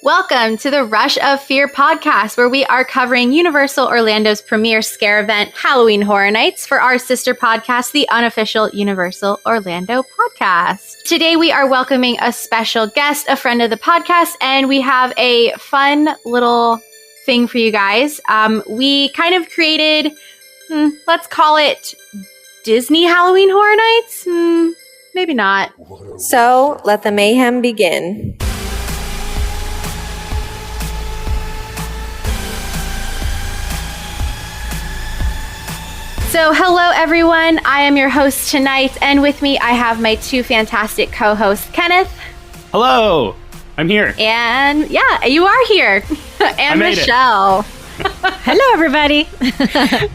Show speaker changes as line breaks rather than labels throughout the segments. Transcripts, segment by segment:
Welcome to the Rush of Fear podcast, where we are covering Universal Orlando's premier scare event, Halloween Horror Nights, for our sister podcast, the unofficial Universal Orlando podcast. Today, we are welcoming a special guest, a friend of the podcast, and we have a fun little thing for you guys. We kind of created, let's call it Disney Halloween Horror Nights? Maybe not.
So, let the mayhem begin.
So, hello everyone. I am your host tonight, and with me I have my two fantastic co-hosts, Kenneth.
Hello, I'm here.
And yeah, you are here. And Michelle.
Hello, everybody.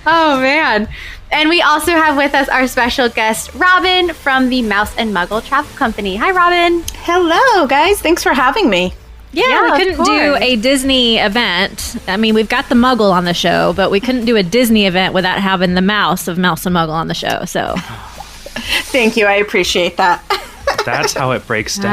Oh man. And we also have with us our special guest, Robin from the Mouse and Muggle Travel Company. Hi, Robin.
Hello, guys. Thanks for having me.
Yeah, we couldn't do a Disney event. I mean, we've got the Muggle on the show, but we couldn't do a Disney event without having the Mouse of Mouse and Muggle on the show. So,
thank you. I appreciate that.
That's how it breaks down.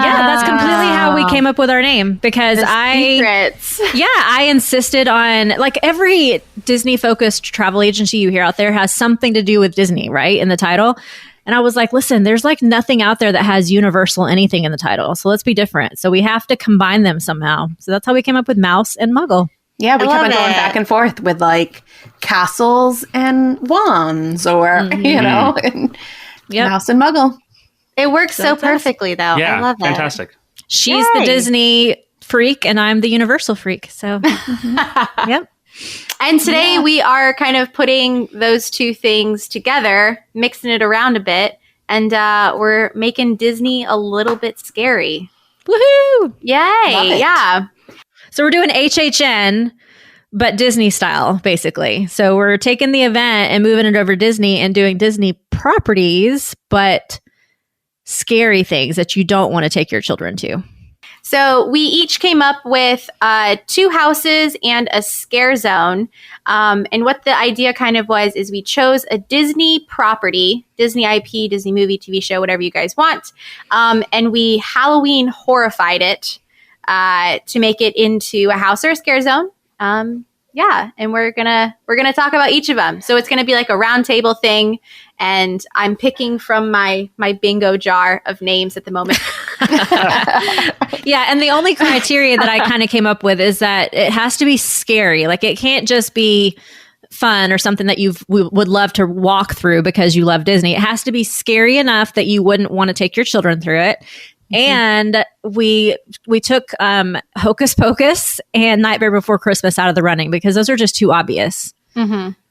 Yeah, that's completely how we came up with our name, because
Secrets.
I insisted on, like, every Disney-focused travel agency you hear out there has something to do with Disney, right, in the title. And I was like, listen, there's like nothing out there that has Universal anything in the title. So let's be different. So we have to combine them somehow. So that's how we came up with Mouse and Muggle.
Yeah, we kept on going back and forth with like castles and wands or, you know, and Mouse and Muggle.
It works so perfectly, though.
Yeah,
I love it.
Fantastic.
She's the Disney freak and I'm the Universal freak. So, yep.
And today we are kind of putting those two things together, mixing it around a bit, and we're making Disney a little bit scary.
Woohoo!
Yay! Yeah.
So we're doing HHN, but Disney style, basically. So we're taking the event and moving it over to Disney and doing Disney properties, but scary things that you don't want to take your children to.
So we each came up with 2 houses and a scare zone. And what the idea kind of was is we chose a Disney property, Disney IP, Disney movie, TV show, whatever you guys want. And we Halloween horrified it to make it into a house or a scare zone. And we're gonna talk about each of them. So it's gonna be like a round table thing, and I'm picking from my bingo jar of names at the moment.
Yeah, and the only criteria that I kind of came up with is that it has to be scary. Like, it can't just be fun or something that would love to walk through because you love Disney. It has to be scary enough that you wouldn't want to take your children through it. And we took Hocus Pocus and Nightmare Before Christmas out of the running because those are just too obvious.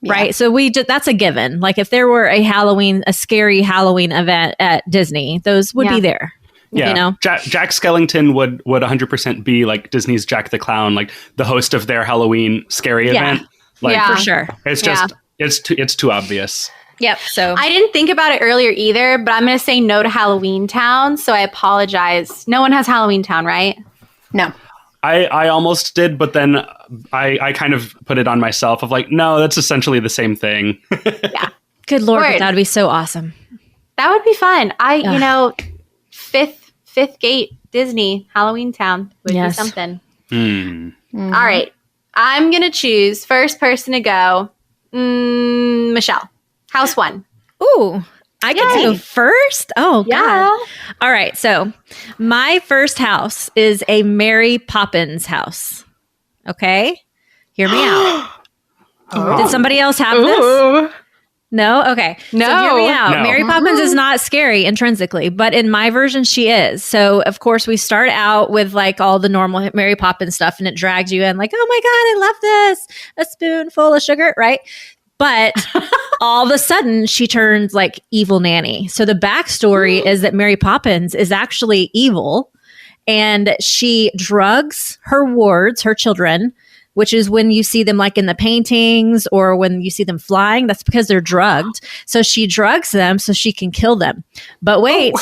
Right. So that's a given. Like, if there were a scary Halloween event at Disney, those would be there.
Yeah.
You know?
Jack Skellington would 100% be like Disney's Jack the Clown, like the host of their Halloween scary event. Like,
for sure.
It's just, it's too obvious.
Yep. So
I didn't think about it earlier either, but I'm going to say no to Halloween Town. So I apologize. No one has Halloween Town, right?
No.
I almost did, but then I kind of put it on myself of like, no, that's essentially the same thing.
Yeah.
Good Lord, but that would be so awesome.
That would be fun. Fifth Gate Disney Halloween Town would be something. All right. I'm going to choose first person to go. Michelle. House 1.
Ooh, I get to go first? Oh,
yeah.
God. All right. So my first house is a Mary Poppins house. Okay. Hear me out. Did somebody else have this? No? Okay.
No.
So hear me out.
No.
Mary Poppins is not scary intrinsically, but in my version, she is. So, of course, we start out with like all the normal Mary Poppins stuff, and it drags you in like, oh my God, I love this. A spoonful of sugar, right? But all of a sudden, she turns like evil nanny. So the backstory is that Mary Poppins is actually evil, and she drugs her wards, her children, which is when you see them like in the paintings or when you see them flying. That's because they're drugged. So she drugs them so she can kill them. But wait,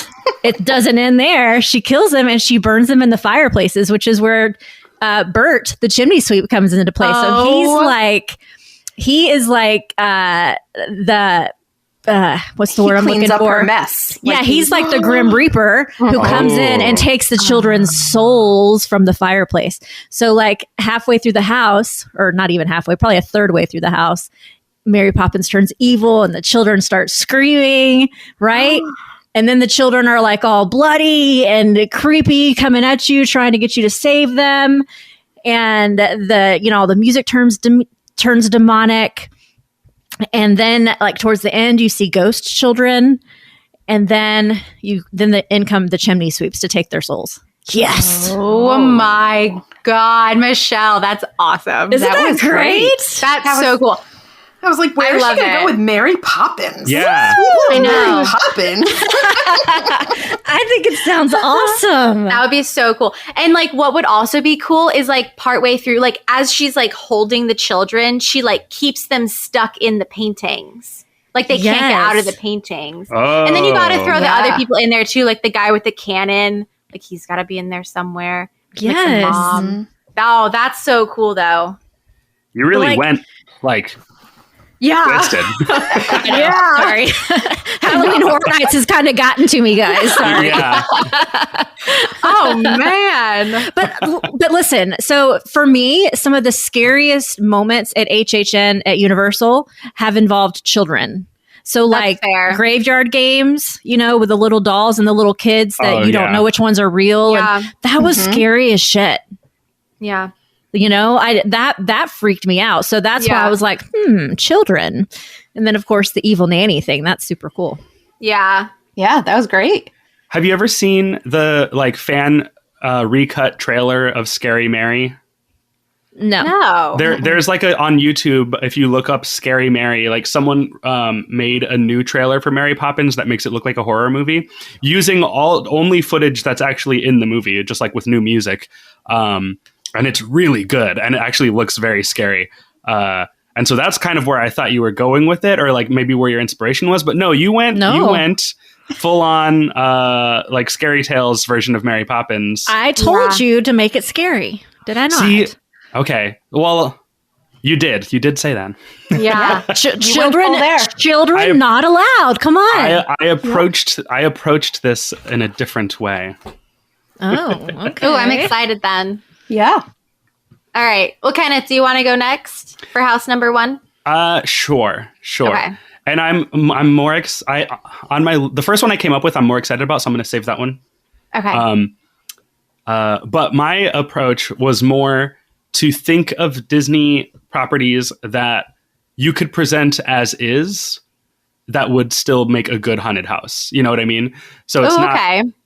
it doesn't end there. She kills them and she burns them in the fireplaces, which is where Bert, the chimney sweep, comes into play. So he is like the what's the word I'm looking
cleans up
for?
her mess.
Yeah, he's like the Grim Reaper who comes in and takes the children's souls from the fireplace. So like halfway through the house, or not even halfway, probably a third way through the house, Mary Poppins turns evil and the children start screaming, right? And then the children are like all bloody and creepy coming at you, trying to get you to save them. And the music turns demonic. And then like towards the end, you see ghost children. And then the chimney sweeps to take their souls. Yes.
Oh my God, Michelle, that's awesome.
Isn't that great?
That's so cool.
I was like, where is she going to go with Mary Poppins?
Yeah.
I know.
Mary Poppins.
I think it sounds awesome.
That would be so cool. And like what would also be cool is like partway through, like as she's like holding the children, she like keeps them stuck in the paintings. Like they can't get out of the paintings.
Oh,
And then you got to throw the other people in there too, like the guy with the cannon. Like he's got to be in there somewhere.
Yes.
Like the mom. Oh, that's so cool though.
You really went like... twisted.
Yeah. Sorry. Halloween Horror Nights has kind of gotten to me, guys. Sorry.
Yeah.
Oh man.
But listen, so for me, some of the scariest moments at HHN at Universal have involved children. So like graveyard games, with the little dolls and the little kids that you don't know which ones are real.
Yeah.
And that was scary as shit.
Yeah.
That freaked me out. So that's why I was like, children. And then of course the evil nanny thing. That's super cool.
Yeah.
Yeah, that was great.
Have you ever seen the like fan recut trailer of Scary Mary?
No.
There's like on YouTube, if you look up Scary Mary, like someone made a new trailer for Mary Poppins that makes it look like a horror movie using only footage that's actually in the movie, just like with new music. And it's really good, and it actually looks very scary. And so that's kind of where I thought you were going with it, or like maybe where your inspiration was. But no, you went full on like Scary Tales version of Mary Poppins.
I told you to make it scary. Did I not?
See, okay. Well, you did. You did say that.
Yeah.
Children not allowed. Come on.
I approached this in a different way.
Oh, okay.
Oh, I'm excited then.
Yeah.
All right. Well, Kenneth, do you want to go next for house number 1?
Sure.
Okay.
And I'm more the first one I came up with, I'm more excited about, so I'm going to save that one.
Okay.
But my approach was more to think of Disney properties that you could present as is that would still make a good haunted house. You know what I mean? So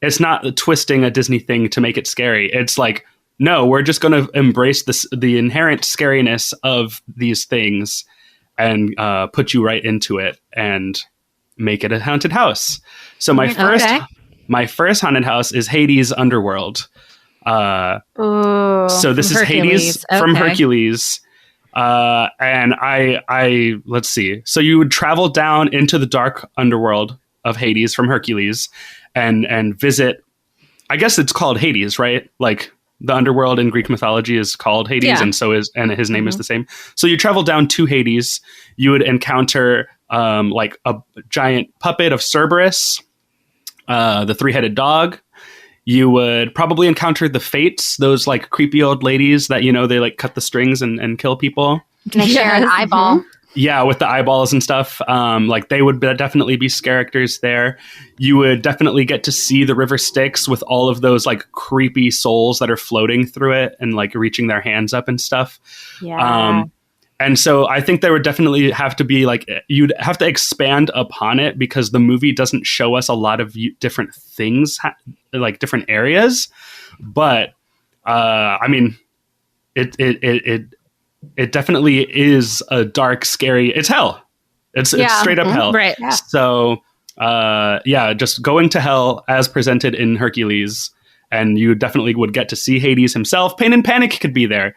it's not twisting a Disney thing to make it scary. It's like, no, we're just going to embrace the inherent scariness of these things and put you right into it and make it a haunted house. So my first haunted house is Hades' Underworld. So this is Hades from Hercules. And I let's see. So you would travel down into the dark underworld of Hades from Hercules and visit, I guess it's called Hades, right? Like the underworld in Greek mythology is called Hades, and his name is the same. So you travel down to Hades. You would encounter like a giant puppet of Cerberus, the three-headed dog. You would probably encounter the Fates, those like creepy old ladies that, they like cut the strings and kill people.
They share an eyeball.
Yeah, with the eyeballs and stuff. Like they would definitely be characters there. You would definitely get to see the river Styx with all of those like creepy souls that are floating through it and like reaching their hands up and stuff.
Yeah.
And so I think there would definitely have to be like, you'd have to expand upon it because the movie doesn't show us a lot of different things, like different areas. But I mean, it definitely is a dark, scary. It's hell. It's straight up hell.
Right.
Yeah.
So just going to hell as presented in Hercules, and you definitely would get to see Hades himself. Pain and Panic could be there.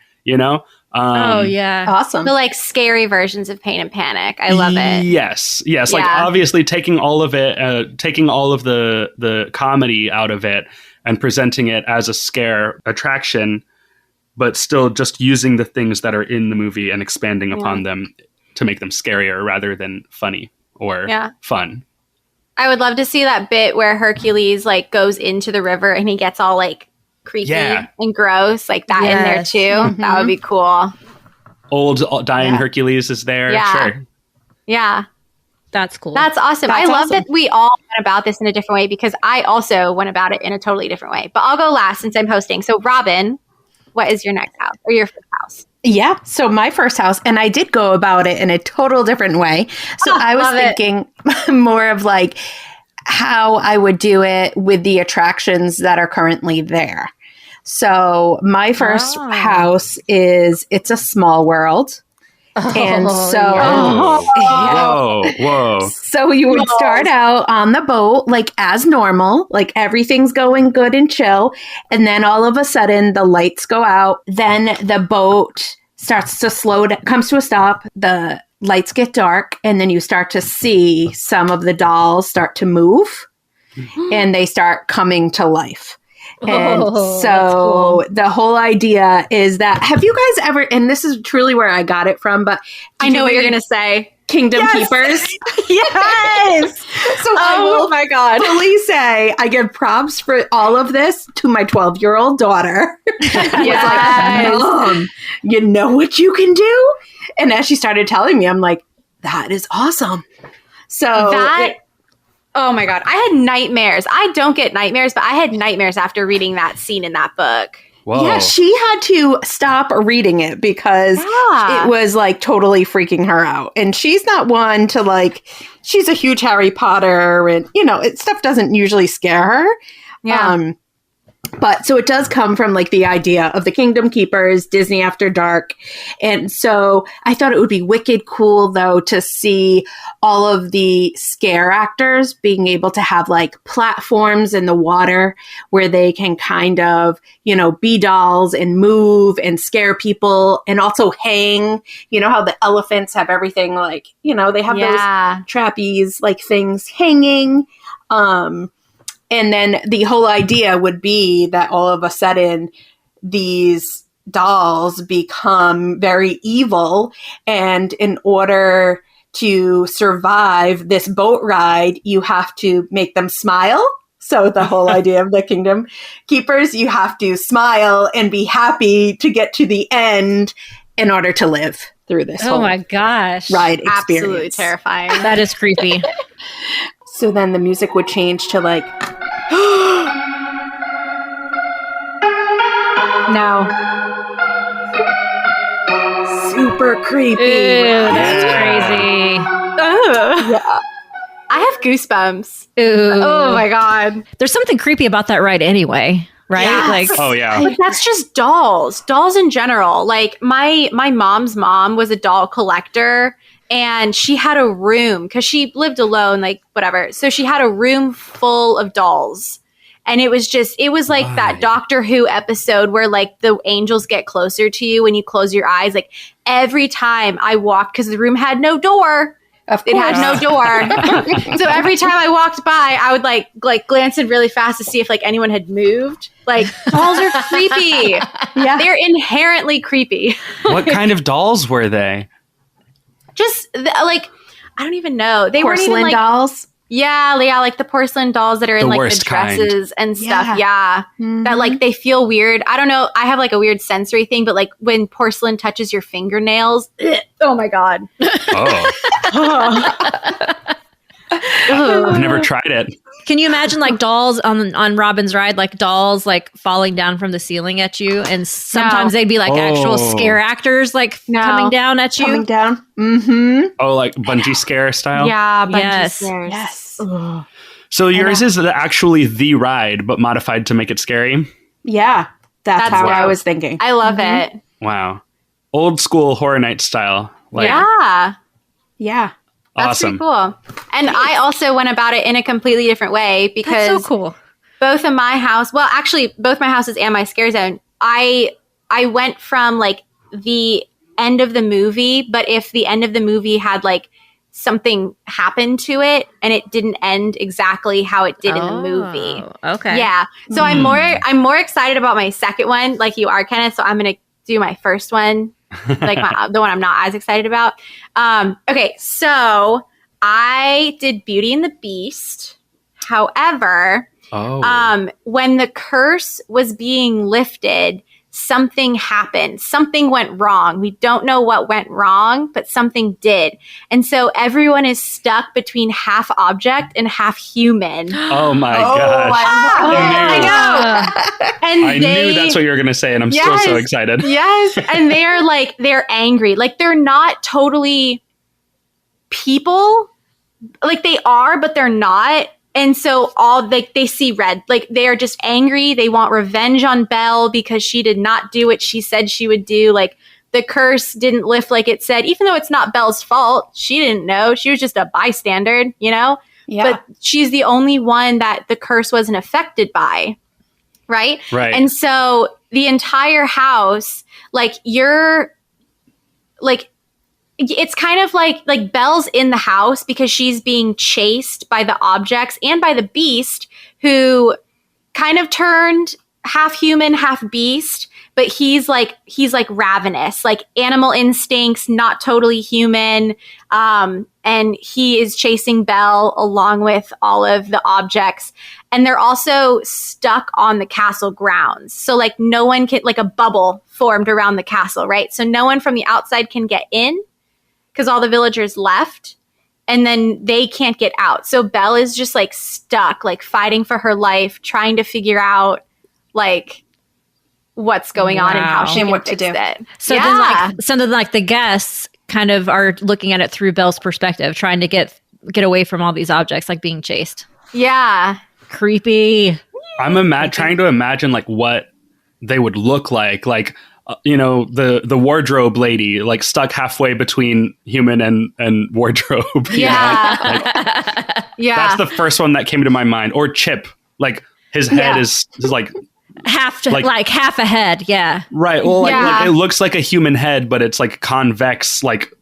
Awesome.
The like scary versions of Pain and Panic. I love it.
Yes. Like obviously taking all of it, taking all of the comedy out of it and presenting it as a scare attraction, but still just using the things that are in the movie and expanding upon them to make them scarier rather than funny or fun.
I would love to see that bit where Hercules like goes into the river and he gets all like creepy and gross, like that in there too. That would be cool.
Old dying Hercules is there. Sure.
Yeah.
That's cool.
That's awesome. I love that we all went about this in a different way because I also went about it in a totally different way. But I'll go last since I'm hosting. So Robin, what is your next house or your first house?
Yeah. So my first house, and I did go about it in a total different way. So I was thinking more of like how I would do it with the attractions that are currently there. So my first house it's a small world. And so,
whoa.
So you would start out on the boat, like as normal, like everything's going good and chill. And then all of a sudden the lights go out. Then the boat starts to comes to a stop. The lights get dark. And then you start to see some of the dolls start to move and they start coming to life. And so the whole idea is that, have you guys ever, and this is truly where I got it from, but
I know what you're going to say.
Kingdom Keepers.
Yes.
So I will fully say I give props for all of this to my 12-year-old daughter.
Yes.
Like, Mom, you know what you can do? And as she started telling me, I'm like, that is awesome. So
oh my God. I had nightmares. I don't get nightmares, but I had nightmares after reading that scene in that book.
Whoa.
Yeah, she had to stop reading it because it was like totally freaking her out. And she's not one to like, she's a huge Harry Potter and, stuff doesn't usually scare her.
Yeah.
But so it does come from like the idea of the Kingdom Keepers, Disney After Dark. And so I thought it would be wicked cool, though, to see all of the scare actors being able to have like platforms in the water where they can kind of, be dolls and move and scare people and also hang. You know how the elephants have everything like, they have those trapeze like things hanging. And then the whole idea would be that all of a sudden these dolls become very evil. And in order to survive this boat ride, you have to make them smile. So the whole idea of the Kingdom Keepers, you have to smile and be happy to get to the end in order to live through this whole
my gosh.
ride experience.
Absolutely terrifying.
That is creepy.
So then the music would change to like,
no.
Super creepy.
Ew, that's crazy.
Yeah.
I have goosebumps.
Ooh.
Oh my God.
There's something creepy about that ride anyway, right?
Yes.
Like,
oh yeah.
Like, that's just dolls in general. Like my mom's mom was a doll collector. And she had a room because she lived alone, like whatever. So she had a room full of dolls. And it was like that Doctor Who episode where like the angels get closer to you when you close your eyes. Like every time I walked, because the room had no door. It had no door. So every time I walked by, I would like glance in really fast to see if like anyone had moved. Like dolls are creepy.
Yeah.
They're inherently creepy.
What kind of dolls were they?
Just like, I don't even know. They weren't even
porcelain
like
dolls.
Yeah, like the porcelain dolls that are in
The
like
worst
the dresses and stuff.
Yeah.
Yeah. That like they feel weird. I don't know. I have like a weird sensory thing, but like when porcelain touches your fingernails, oh my God.
I've never tried it.
can you imagine like dolls on Robin's ride, like dolls like falling down from the ceiling at you, and sometimes they'd be like actual scare actors like coming down at you.
Coming down. Mm-hmm.
Oh, like bungee scare style?
Yeah, bungee
Yes.
scares.
Yes.
Ugh.
So yours is actually the ride, but modified to make it scary?
Yeah. That's how
dope.
I was thinking.
I love it.
Wow. Old school Horror Night style. Like,
Yeah.
Yeah.
That's
awesome.
pretty cool. And I also went about it in a completely different way because
That's so cool.
both of my house, well, actually both my houses and my scare zone, I went from like the end of the movie, but if the end of the movie had like something happen to it and it didn't end exactly how it did in the movie.
Okay.
Yeah. So I'm more excited about my second one, like you are, Kenneth. So I'm gonna do my first one, like the one I'm not as excited about. Okay, so I did Beauty and the Beast. However, when the curse was being lifted, something happened. Something went wrong. We don't know what went wrong, but something did. And so everyone is stuck between half object and half human.
Oh my gosh.
I know. And
I knew that's what you were going to say, and I'm still so excited.
Yes. And they're angry. Like, they're not totally people. Like, they are, but they're not. And so they see red. Like, they are just angry. They want revenge on Belle because she did not do what she said she would do. Like, the curse didn't lift like it said, even though it's not Belle's fault. She didn't know. She was just a bystander, you know?
Yeah.
But she's the only one that the curse wasn't affected by. Right?
Right.
And so the entire house, like, you're like, it's kind of like Belle's in the house because she's being chased by the objects and by the beast, who kind of turned half human, half beast, but he's like ravenous, like animal instincts, not totally human. And he is chasing Belle along with all of the objects. And they're also stuck on the castle grounds. So like no one can, like a bubble formed around the castle, right? So no one from the outside can get in because all the villagers left, and then they can't get out. So Belle is just like stuck, like fighting for her life, trying to figure out like what's going on and how she can
what to
fix
do.
it.
So then, like, something like the guests kind of are looking at it through Belle's perspective, trying to get away from all these objects, like being chased.
Yeah.
Creepy.
I'm trying to imagine like what they would look like the wardrobe lady, like stuck halfway between human and wardrobe.
Yeah. Yeah.
That's the first one that came to my mind. Or Chip, like his head is like
half a head. Yeah.
Right. Well, like, it looks like a human head, but it's like convex, like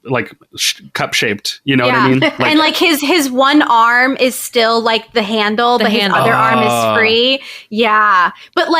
cup shaped. You know what I mean? Like,
and like his one arm is still like the handle, but his other arm is free. Yeah. But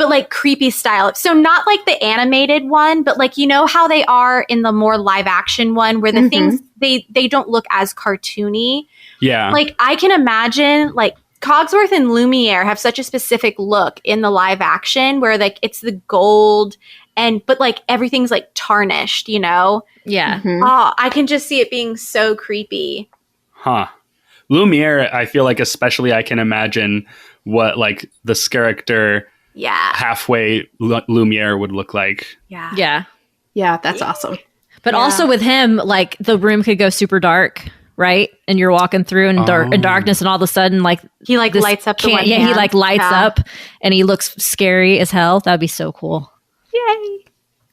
like creepy style. So not like the animated one, but like, you know how they are in the more live action one where the things, they don't look as cartoony.
Yeah.
Like I can imagine like Cogsworth and Lumiere have such a specific look in the live action where like it's the gold but like everything's like tarnished, you know?
Yeah.
Mm-hmm.
Oh, I can just see it being so creepy.
Huh. Lumiere, I feel like especially I can imagine what like this character halfway Lumiere would look like.
Yeah.
Yeah.
Yeah, that's awesome.
But also with him, like the room could go super dark, right? And you're walking through in darkness, and all of a sudden, like
he like lights up.
He like lights up, and he looks scary as hell. That'd be so cool.
Yay!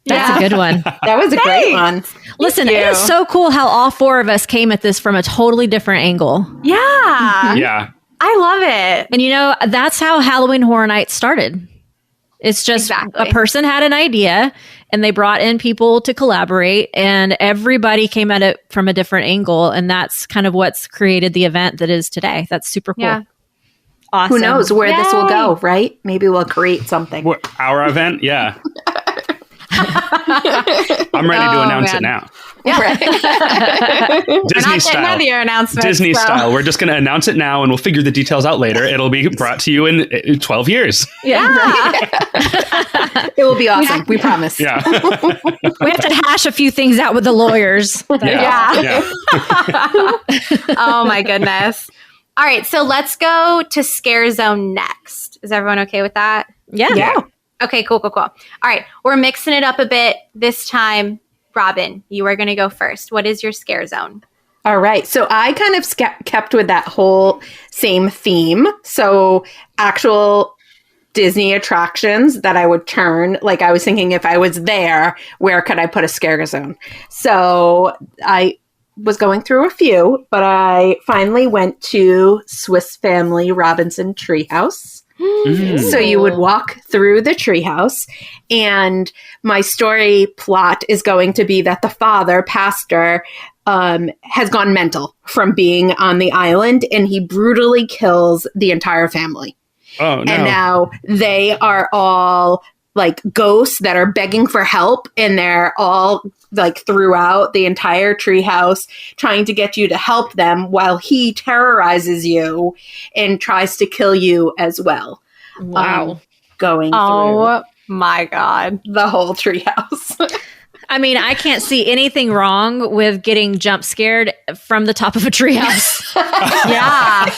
That's a good one.
That was a great one.
Listen, it is so cool how all four of us came at this from a totally different angle.
Yeah.
Yeah.
I love it.
And you know, that's how Halloween Horror Nights started. It's just a person had an idea and they brought in people to collaborate, and everybody came at it from a different angle. And that's kind of what's created the event that is today. That's super cool.
Yeah.
Awesome.
Who knows where this will go, right? Maybe we'll create something.
Our event? Yeah. I'm ready to announce it now.
Yeah.
Disney style. Disney style. We're just going to announce it now, and we'll figure the details out later. It'll be brought to you in 12 years.
Yeah.
It will be awesome. We promise.
Yeah.
We have to hash a few things out with the lawyers.
Yeah.
Oh my goodness. All right, so let's go to Scare Zone next. Is everyone okay with that?
Yeah.
Okay, cool. All right, we're mixing it up a bit this time. Robin, you are going to go first. What is your Scare Zone?
All right. So I kind of kept with that whole same theme. So actual Disney attractions that I would turn, like I was thinking if I was there, where could I put a Scare Zone? So I was going through a few, but I finally went to Swiss Family Robinson Treehouse. So you would walk through the treehouse, and my story plot is going to be that the father, pastor, has gone mental from being on the island, and he brutally kills the entire family.
Oh, no.
And now they are all like ghosts that are begging for help, and they're all like throughout the entire treehouse trying to get you to help them while he terrorizes you and tries to kill you as well.
Wow.
Going
Oh my God.
the whole treehouse.
I mean, I can't see anything wrong with getting jump scared from the top of a treehouse.
Yeah.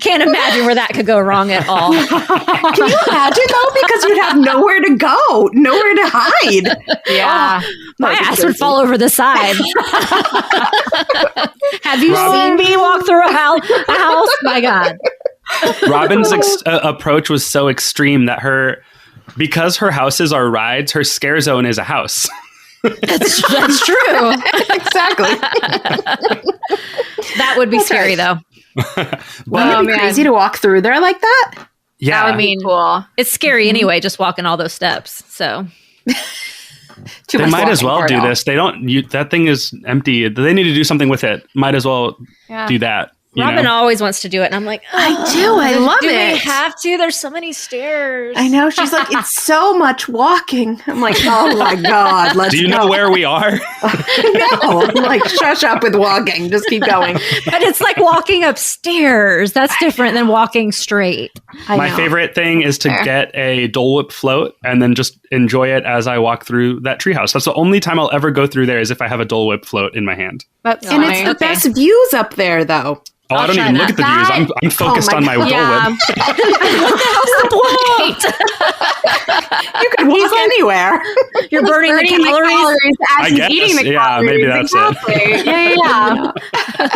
Can't imagine where that could go wrong at all.
Can you imagine though? Because you'd have nowhere to go, nowhere to hide.
Yeah.
My ass would fall over the side. Have you seen me walk through a house? My God.
Robin's approach was so extreme that because her houses are rides, her scare zone is a house.
That's true.
Exactly.
That would be scary, though.
Wouldn't it be crazy to walk through there like that?
Yeah.
That would be cool.
It's scary anyway, just walking all those steps. So
they might as well do this. They don't. That thing is empty. They need to do something with it. Might as well do that.
Robin always wants to do it, and I'm like,
I do. I love
do
it.
We have to? There's so many stairs.
I know. She's like, it's so much walking. I'm like, oh my God, let's
do you know where we are?
No. I'm like, shush up with walking. Just keep going.
But it's like walking upstairs. That's different than walking straight.
My favorite thing is to get a Dole Whip float and then just enjoy it as I walk through that treehouse. That's the only time I'll ever go through there is if I have a Dole Whip float in my hand.
That's
and it's the best views up there, though.
Oh, I don't even look at the views. I'm focused on my Dole Whip.
What the hell's the point?
You can walk anywhere.
You're burning the calories
as he's eating the calories.
Maybe that's it.
Yeah.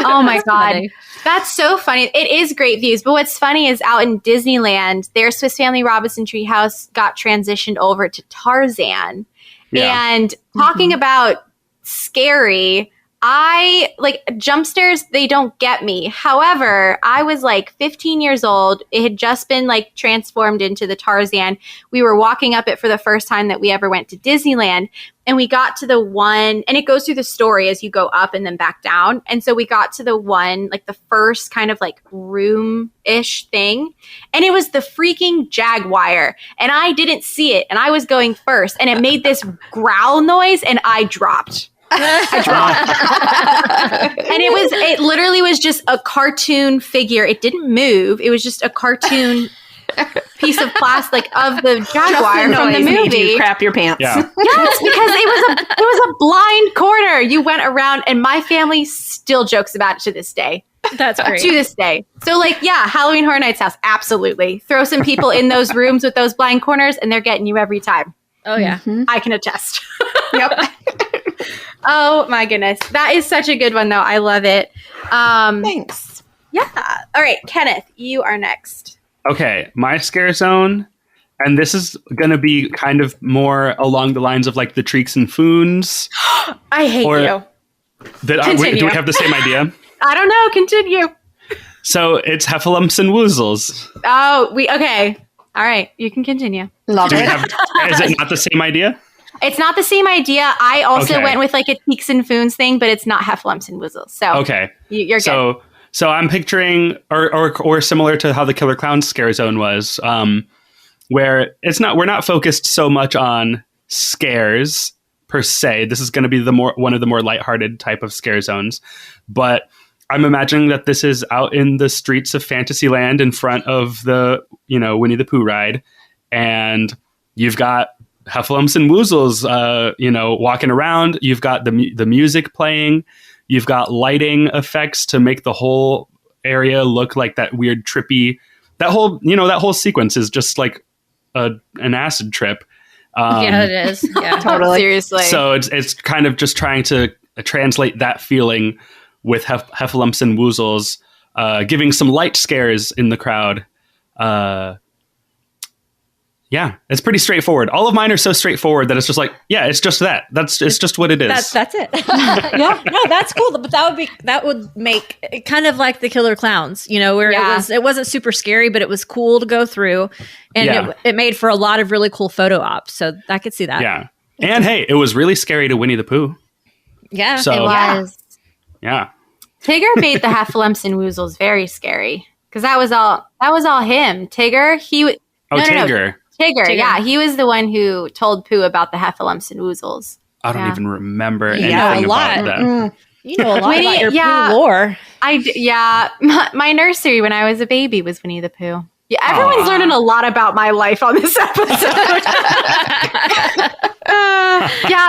Oh my God. That's so funny. It is great views. But what's funny is out in Disneyland, their Swiss Family Robinson Treehouse got transitioned over to Tarzan.
Yeah.
And talking about scary, I like jump scares, they don't get me. However, I was like 15 years old. It had just been like transformed into the Tarzan. We were walking up it for the first time that we ever went to Disneyland. And we got to the one, and it goes through the story as you go up and then back down. And so we got to the one, like the first kind of like room-ish thing. And it was the freaking Jaguar. And I didn't see it. And I was going first. And it made this growl noise and I dropped. And it literally was just a cartoon figure. It didn't move. It was just a cartoon piece of plastic of the Jaguar from the movie.
You crap your pants.
Yeah.
Yes, because it was a blind corner. You went around, and my family still jokes about it to this day.
That's great.
To this day. So, like, yeah, Halloween Horror Nights house, absolutely. Throw some people in those rooms with those blind corners, and they're getting you every time.
Oh, yeah.
Mm-hmm.
I can attest.
Yep.
Oh, my goodness. That is such a good one, though. I love it.
Thanks.
Yeah. All right, Kenneth, you are next.
Okay, my scare zone, and this is going to be kind of more along the lines of like the Treeks and Foons.
I hate you.
Do we have the same idea?
I don't know. Continue.
So it's Heffalumps and Woozles.
Oh, okay. All right, you can continue.
Love it.
Is it not the same idea?
It's not the same idea. I also
Okay.
went with like a Teeks and Foons thing, but it's not Heffalumps and Woozles. So
Okay.
You're good.
So I'm picturing, or similar to how the Killer Clowns scare zone was, where we're not focused so much on scares per se. This is going to be one of the more lighthearted type of scare zones, but I'm imagining that this is out in the streets of Fantasyland in front of the Winnie the Pooh ride, and you've got Heffalumps and Woozles, walking around. You've got the music playing. You've got lighting effects to make the whole area look like that weird trippy. That whole sequence is just like an acid trip.
Yeah, it is. Yeah,
Totally.
Seriously.
So it's kind of just trying to translate that feeling with Heffalumps and Woozles, giving some light scares in the crowd. Yeah, it's pretty straightforward. All of mine are so straightforward that it's just like, yeah, it's just that. It's just what it is.
That's it. Yeah, no, that's cool. But that would make it kind of like the Killer Clowns, where it wasn't super scary, but it was cool to go through, and it made for a lot of really cool photo ops. So I could see that.
Yeah, and hey, it was really scary to Winnie the Pooh.
Yeah,
So,
it was.
Yeah.
Tigger made the Heffalumps and Woozles very scary. Because that was all him. Tigger,
Tigger.
Tigger, yeah. He was the one who told Pooh about the heffalumps and woozles.
I don't even remember anything
a lot.
about that.
You know a lot about your Pooh lore.
My nursery when I was a baby was Winnie the Pooh. Yeah, everyone's learning a lot about my life on this episode.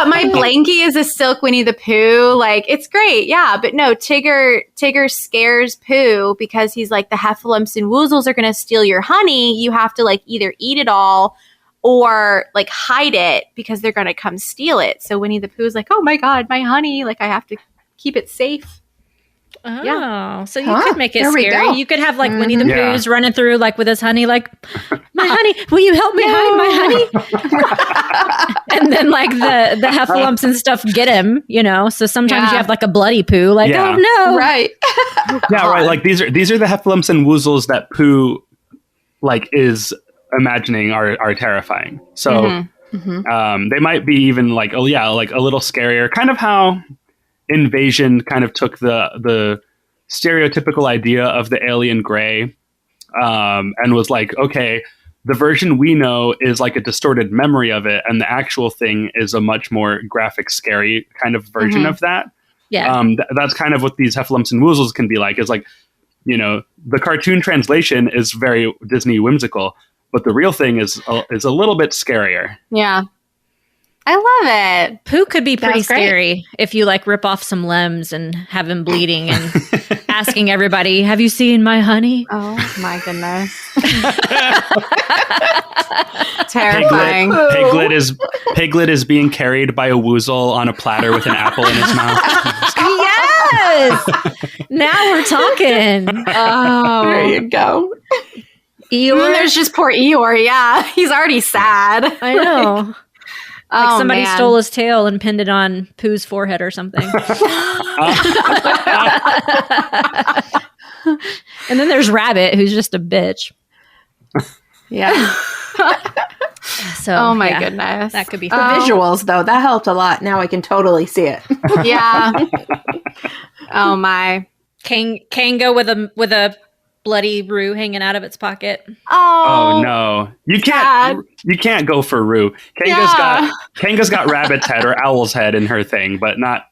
My blankie is a silk Winnie the Pooh. Like, it's great. Yeah, but no, Tigger scares Pooh because he's like, the heffalumps and woozles are going to steal your honey. You have to like either eat it all or like hide it because they're going to come steal it. So Winnie the Pooh's like, oh my God, my honey. Like, I have to keep it safe.
Oh, so you could make it scary. You could have like Winnie the Pooh's running through like with his honey, like, my honey, will you help me hide my honey? And then like the heffalumps and stuff get him, you know. So sometimes you have like a bloody Pooh, like, oh no,
right?
Right. Like these are the heffalumps and woozles that Pooh like is imagining are terrifying. So they might be even like a little scarier, kind of how Invasion kind of took the stereotypical idea of the alien gray and was like, okay, the version we know is like a distorted memory of it, and the actual thing is a much more graphic, scary kind of version of that. Yeah, that's kind of what these heffalumps and woozles can be like. Is like, you know, the cartoon translation is very Disney whimsical, but the real thing is a little bit scarier.
Yeah. I love it.
Pooh could be pretty scary if you like rip off some limbs and have him bleeding and asking everybody, have you seen my honey?
Oh my goodness. Terrifying.
Piglet is being carried by a woozle on a platter with an apple in his mouth.
Yes. Now we're talking.
Oh, there you go.
Eeyore. There's just poor Eeyore. Yeah. He's already sad.
I know. Like somebody stole his tail and pinned it on Pooh's forehead or something. And then there's Rabbit, who's just a bitch.
Yeah.
So, oh my goodness.
That could be
the visuals, though. That helped a lot. Now I can totally see it.
Yeah. Oh my.
Kango with a bloody Roo hanging out of its pocket.
Oh no. You can't go for Roo. Kanga's got rabbit's head or owl's head in her thing, but not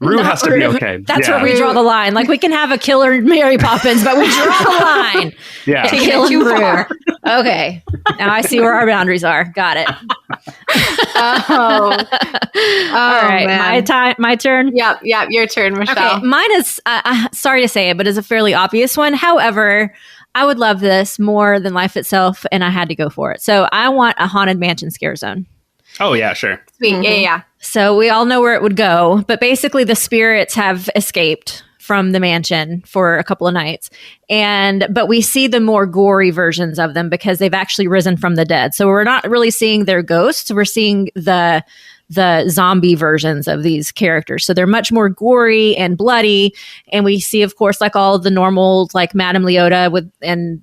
Roo has to be okay.
That's where we draw the line. Like, we can have a killer Mary Poppins, but we draw the line.
Yeah.
To killing Roo. Okay. Now I see where our boundaries are. Got it.
All
right.
Man.
My turn.
Yep. Your turn, Michelle.
Okay. Mine is, sorry to say it, but is a fairly obvious one. However, I would love this more than life itself, and I had to go for it. So I want a Haunted Mansion scare zone.
Oh, yeah, sure.
Sweet. Mm-hmm. Yeah.
So we all know where it would go, but basically the spirits have escaped from the mansion for a couple of nights. But we see the more gory versions of them because they've actually risen from the dead. So we're not really seeing their ghosts. We're seeing the zombie versions of these characters. So they're much more gory and bloody. And we see, of course, like all the normal, like Madame Leota and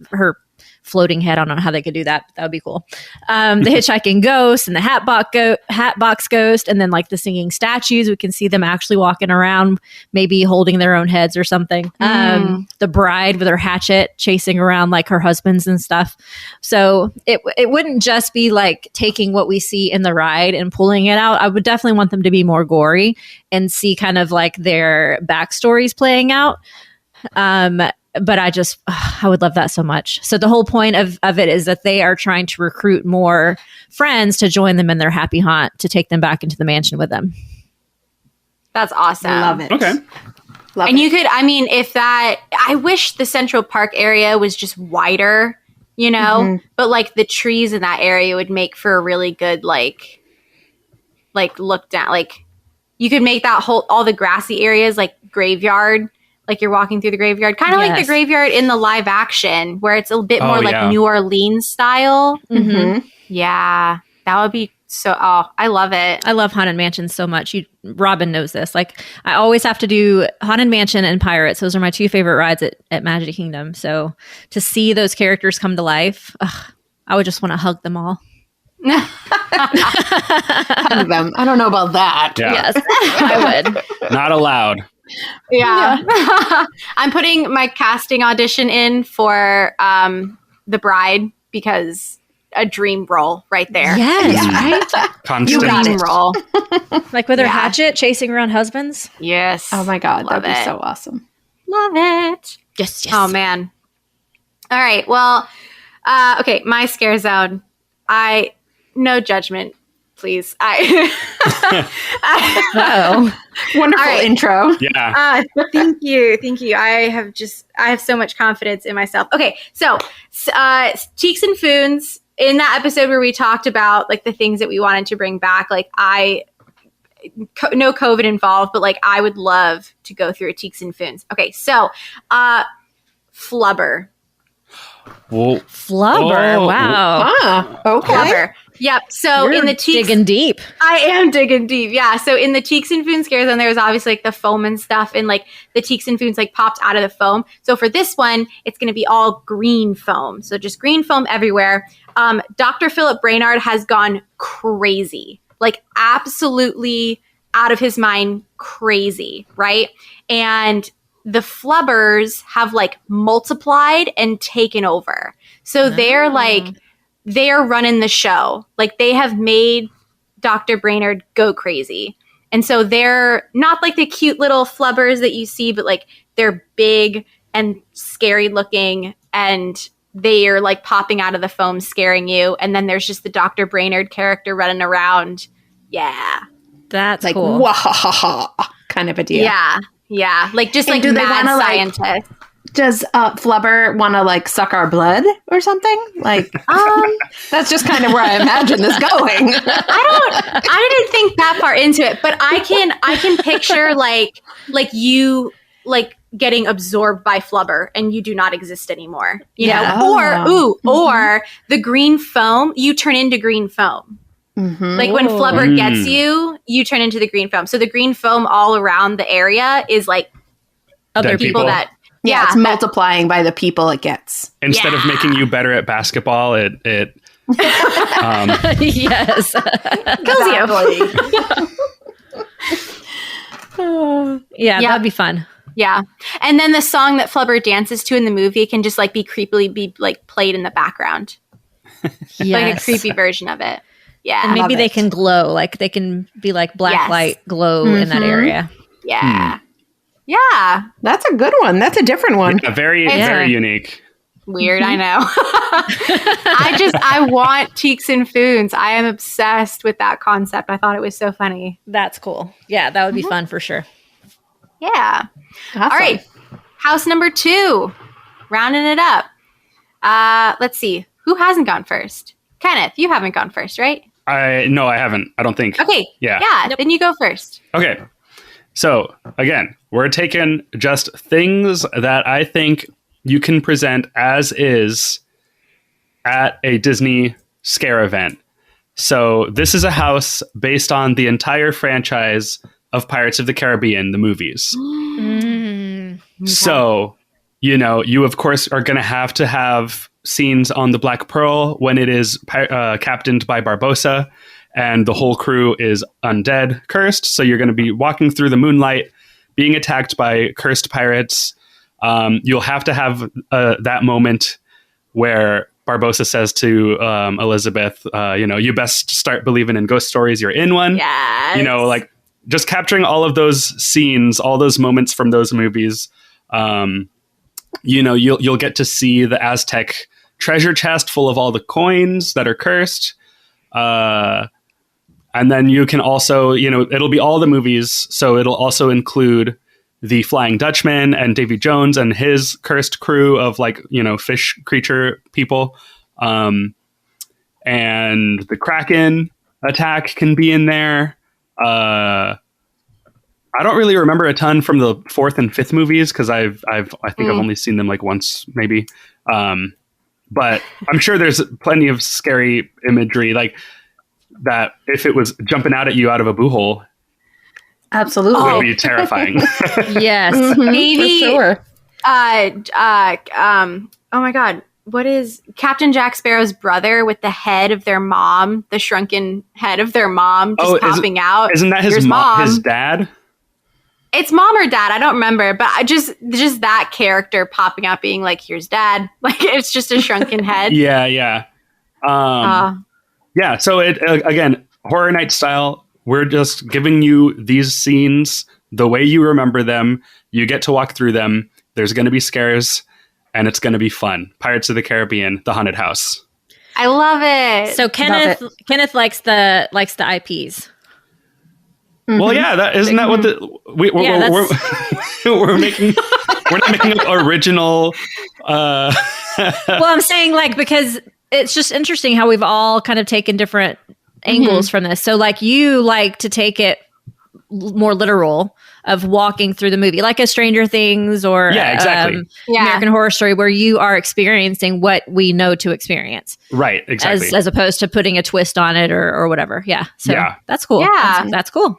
her floating head. I don't know how they could do that. That would be cool. The hitchhiking ghost and the hatbox ghost, and then like the singing statues. We can see them actually walking around, maybe holding their own heads or something. The bride with her hatchet chasing around like her husbands and stuff. So it wouldn't just be like taking what we see in the ride and pulling it out. I would definitely want them to be more gory and see kind of like their backstories playing out. But I would love that so much. So the whole point of it is that they are trying to recruit more friends to join them in their happy haunt, to take them back into the mansion with them.
That's awesome.
I love it.
Okay.
You could, I wish the Central Park area was just wider, you know, but like the trees in that area would make for a really good, like look down, like you could make that all the grassy areas like graveyard. Like you're walking through the graveyard, kind of like the graveyard in the live action, where it's a bit more like New Orleans style. Mm-hmm. Yeah, that would be so. Oh, I love it.
I love Haunted Mansion so much. Robin knows this. Like, I always have to do Haunted Mansion and Pirates. Those are my two favorite rides at Magic Kingdom. So to see those characters come to life, I would just want to hug them all.
Hug them. I don't know about that.
Yeah.
Yes, I would.
Not allowed.
Yeah. I'm putting my casting audition in for The Bride because a dream role right there.
Yes, right?
Constant.
You got
Dream
it.
role.
Like with her
Yeah.
hatchet chasing around husbands.
Yes.
Oh my God,
Love
that'd be
it.
so awesome.
Love it.
Yes, yes.
Oh man. All right. Well, okay. My scare zone. No judgment, please.
Uh-oh.
Wonderful
All right.
intro.
Yeah.
Thank you. I have so much confidence in myself. Okay, so Cheeks and Foons, in that episode where we talked about like the things that we wanted to bring back, like no COVID involved, but like I would love to go through a Cheeks and Foons. Okay, so Flubber.
Whoa.
Flubber.
Oh.
Wow.
Ah, okay.
Flubber. Yep. So
You're
in the Cheeks,
digging deep.
I am digging deep. Yeah. So in the Cheeks and Foons scare zone, there was obviously like the foam and stuff, and like the Cheeks and Foons like popped out of the foam. So for this one, it's going to be all green foam. So just green foam everywhere. Dr. Philip Brainard has gone crazy, like absolutely out of his mind crazy, right? And the Flubbers have like multiplied and taken over. So they're running the show. Like they have made Dr. Brainerd go crazy. And so they're not like the cute little Flubbers that you see, but like they're big and scary looking, and they are like popping out of the foam scaring you. And then there's just the Dr. Brainerd character running around. Yeah.
That's
Like,
cool.
wahaha kind of a deal.
Yeah. Like just
And
like
do they
mad
wanna, like-
scientists.
Does Flubber want to like suck our blood or something? Like, that's just kind of where I imagine this going.
I didn't think that far into it, but I can picture like you like getting absorbed by Flubber and you do not exist anymore. You
Yeah.
know? Or the green foam, you turn into green foam.
Mm-hmm.
Like when
Ooh.
Flubber gets you, you turn into the green foam. So the green foam all around the area is like
Other
Dead
people
people.
that
Yeah, it's
that-
multiplying by the people it gets.
Instead of making you better at basketball, it
Yes.
kills you.
Yeah,
Yep.
that'd be fun.
Yeah. And then the song that Flubber dances to in the movie can just like be creepily be like played in the background.
Yes.
Like a creepy version of it. Yeah.
And maybe
love
they
it.
can glow. Like they can be like black
Yes.
light glow in that
Mhm.
area.
Yeah. Yeah.
That's a good one. That's a different one.
very
Yeah.
unique.
Weird, I know. I want Cheeks and Foons. I am obsessed with that concept. I thought it was so funny.
That's cool. Yeah, that would be fun for sure.
Yeah.
Awesome.
All right. House number 2. Rounding it up. Let's see. Who hasn't gone first? Kenneth, you haven't gone first, right?
No, I haven't. I don't think.
Okay.
Yeah.
Yeah. Then you go first.
Okay. So again, we're taking just things that I think you can present as is at a Disney scare event. So this is a house based on the entire franchise of Pirates of the Caribbean, the movies.
Mm.
So, you of course are going to have scenes on the Black Pearl when it is captained by Barbossa and the whole crew is undead, cursed. So you're going to be walking through the moonlight, being attacked by cursed pirates. You'll have to have that moment where Barbossa says to Elizabeth, you best start believing in ghost stories. You're in one.
Yes.
Like just capturing all of those scenes, all those moments from those movies. You'll get to see the Aztec treasure chest full of all the coins that are cursed. And then you can also, it'll be all the movies. So it'll also include the Flying Dutchman and Davy Jones and his cursed crew of fish creature people. And the Kraken attack can be in there. I don't really remember a ton from the 4th and 5th movies because I think I've only seen them like once maybe. But I'm sure there's plenty of scary imagery like that. If it was jumping out at you out of a boo hole,
Absolutely.
it would be terrifying.
Yes.
Mhm,
Maybe-
for sure.
Oh my God. What is Captain Jack Sparrow's brother with the head of their mom, the shrunken head of their mom just popping out?
Isn't that his
Here's
mom, his dad?
It's mom or dad. I don't remember, but I just that character popping out being like, here's dad. Like, it's just a shrunken head.
Yeah. Yeah. So it, again, Horror Night style, we're just giving you these scenes the way you remember them. You get to walk through them. There's going to be scares and it's going to be fun. Pirates of the Caribbean, The Haunted House.
I love it.
So Kenneth likes the IPs.
Mm-hmm. Well, yeah, isn't that what we're not making up original.
Well, I'm saying like, because it's just interesting how we've all kind of taken different angles from this. So like you like to take it more literal of walking through the movie, like a Stranger Things or American Horror Story, where you are experiencing what we know to experience.
Right, exactly.
As opposed to putting a twist on it or whatever. Yeah. So that's cool.
Yeah.
That's cool.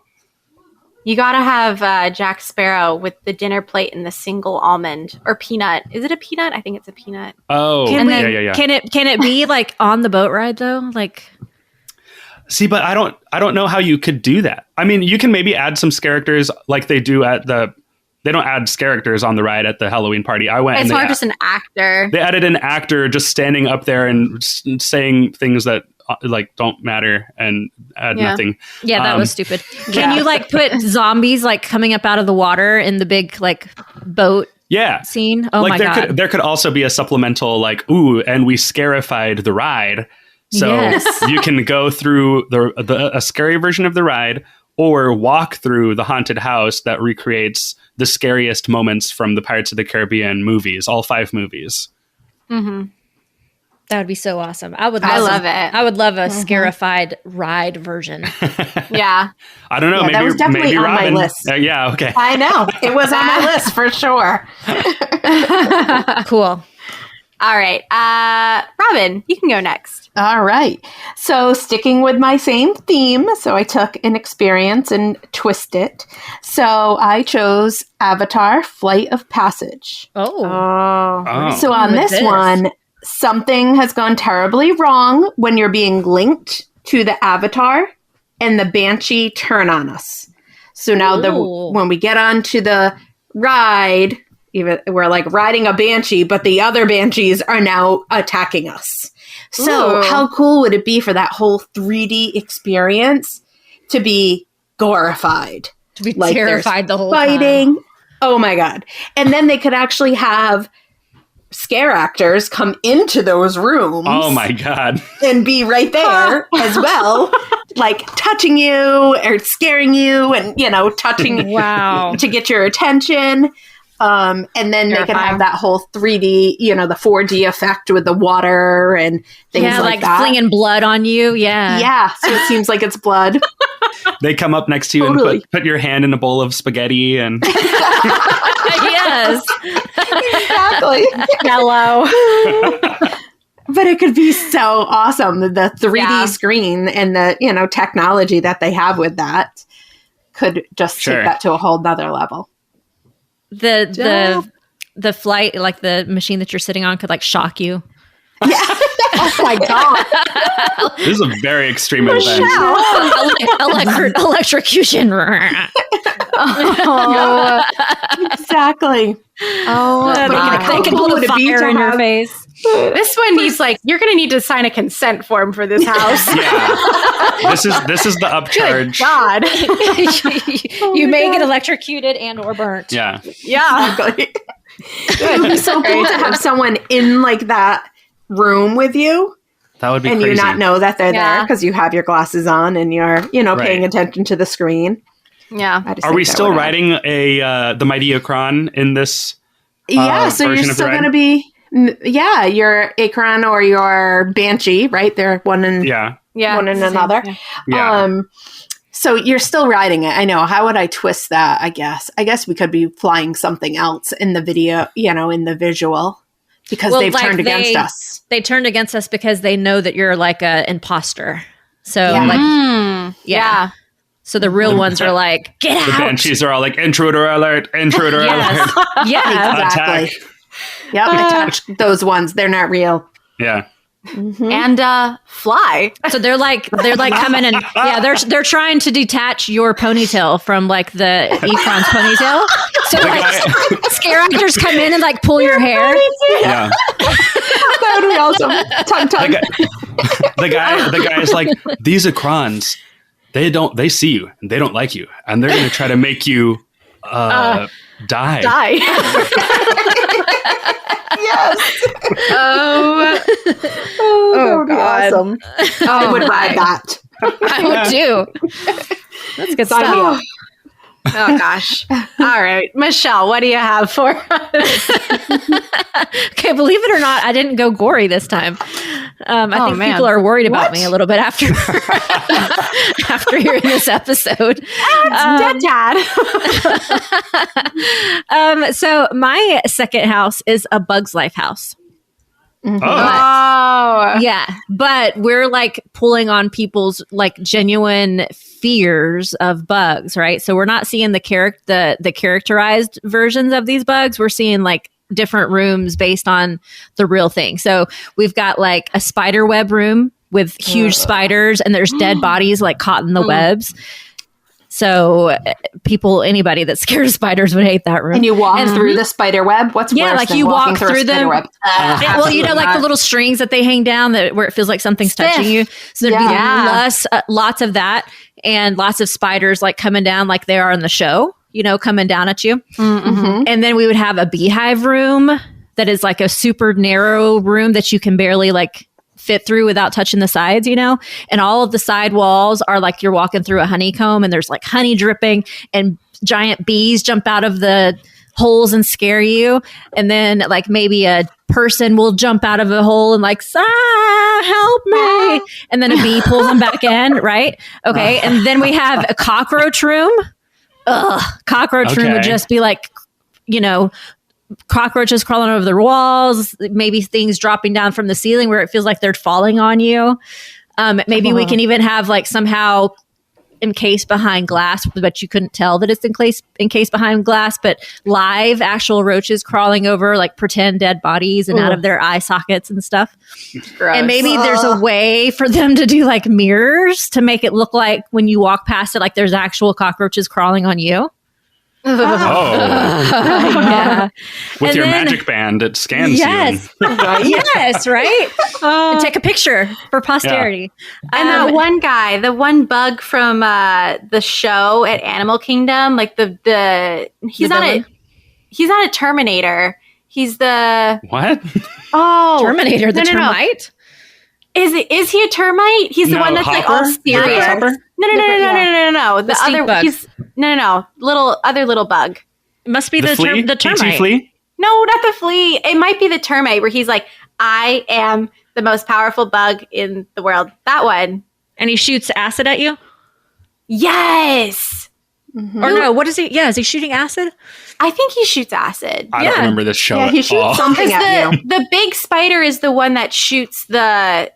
You gotta have Jack Sparrow with the dinner plate and the single almond or peanut. Is it a peanut? I think it's a peanut.
Oh, yeah.
Can it be like on the boat ride though? Like,
see, but I don't know how you could do that. I mean, you can maybe add some characters like they do they don't add characters on the ride at the Halloween party. I went.
It's more just an actor.
They added an actor just standing up there and saying things that like don't matter and add nothing.
Yeah, that was stupid. Can you like put zombies like coming up out of the water in the big like boat scene? Oh
like
my God.
There could also be a supplemental like, ooh, and we scarified the ride. So you can go through a scary version of the ride or walk through the haunted house that recreates the scariest moments from the Pirates of the Caribbean movies, all 5 movies.
Mm-hmm.
That would be so awesome. I love
it.
I would love a scarified ride version.
Yeah.
I don't know.
Yeah, that was definitely on
Robin.
my list.
Yeah. Okay.
I know. It was on my list for sure.
Cool.
All right. Robin, you can go next.
All right. So sticking with my same theme, so I took an experience and twisted it. So I chose Avatar: Flight of Passage.
Oh.
So on this one, something has gone terribly wrong when you're being linked to the Avatar and the Banshee turn on us. So now when we get onto the ride, even we're like riding a Banshee, but the other Banshees are now attacking us. So how cool would it be for that whole 3D experience to be glorified?
To be like terrified the whole
fighting.
time.
Oh my God. And then they could actually have scare actors come into those rooms.
Oh my God.
And be right there as well, like touching you or scaring you and, touching to get your attention. And then they could have that whole 3D, the 4D effect with the water and things like that.
Flinging blood on you. Yeah.
Yeah. So it seems like it's blood.
They come up next to you and put your hand in a bowl of spaghetti and...
Yes.
Exactly.
Hello.
But it could be so awesome. The 3D screen and the, technology that they have with that could just take that to a whole nother level.
The flight, like the machine that you're sitting on, could like shock you.
Yeah. Oh my God.
This is a very extreme event.
Electrocution.
Oh, exactly. Oh,
they can blow fire in your face.
This one needs you're going to need to sign a consent form for this house.
Yeah. This is the upcharge.
Good God.
You may get electrocuted and or burnt.
Yeah.
Yeah.
Exactly. It would be so cool to have someone in that room with you.
That would be
and
crazy.
You not know that they're there because you have your glasses on and you're, paying attention to the screen.
Yeah.
Are we still riding the Mighty Akron in this?
So you're still going to be, your Akron or your Banshee, right? They're one in another.
Yeah.
So you're still riding it. I know. How would I twist that? I guess we could be flying something else in the video, in the visual. Because they've turned against us.
They turned against us because they know that you're like an imposter. So So the real ones are like, get out.
The Banshees are all like, intruder alert, intruder alert.
Yeah, exactly.
Attack.
Yep, attach those ones. They're not real.
Yeah.
and fly.
So they're like coming and they're trying to detach your ponytail from like the Ekron's ponytail. So like scare actors come in and like pull your hair.
Yeah.
That would be awesome. Tongue.
The guy is like, these Ekrons, they see you and they don't like you, and they're going to try to make you die.
Yes.
Oh
that would be
God.
awesome. I would ride that.
I would too. That's good
Sign me
stuff.
up.
Oh gosh. All right, Michelle, what do you have for us?
Okay, believe it or not, I didn't go gory this time. I think people are worried about me a little bit after after hearing this episode.
Dead dad.
So my second house is a Bug's Life house.
Oh.
Yeah, but we're like pulling on people's like genuine fears of bugs, right? So we're not seeing the characterized versions of these bugs. We're seeing like different rooms based on the real thing. So we've got like a spider web room with huge spiders, and there's dead bodies like caught in the webs. So anybody that's scared of spiders would hate that room.
And you walk through the spider web. What's worse
like
than
you
walking
walk
through
through
a spider
them.
web?
Well, you know, like the little strings that they hang down where it feels like something's touching you. So there'd be lots of that, and lots of spiders like coming down like they are in the show, you know, coming down at you.
Mm-hmm.
And then we would have a beehive room that is like a super narrow room that you can barely like fit through without touching the sides, you know, and all of the side walls are like you're walking through a honeycomb, and there's like honey dripping, and giant bees jump out of the holes and scare you. And then like maybe a person will jump out of a hole and like, help me. And then a bee pulls them back in. Right. Okay. And then we have a cockroach room. Cockroach room would just be like, you know, cockroaches crawling over the walls, maybe things dropping down from the ceiling where it feels like they're falling on you. Maybe we can even have like somehow encased behind glass, but you couldn't tell that it's encased behind glass, but live actual roaches crawling over like pretend dead bodies and out of their eye sockets and stuff.
Gross.
And maybe there's a way for them to do like mirrors to make it look like when you walk past it, like there's actual cockroaches crawling on you.
Yeah. With your magic band, it scans you.
Yes, right? And take a picture for posterity.
Yeah. And that one guy, the one bug from the show at Animal Kingdom, like he's not a Terminator. He's the
what?
Oh,
Terminator, the termite?
Is he a termite? He's the one that's
Hopper?
like all serious. No. The other
bug.
Other little bug.
It must be the termite.
PT flea?
No, not the flea. It might be the termite where he's like, I am the most powerful bug in the world. That one.
And he shoots acid at you?
Yes.
Mm-hmm. Or no, what is he? Yeah, is he shooting acid?
I think he shoots acid.
I don't remember this show.
Yeah, he shoots something at you.
The big spider is the one that shoots the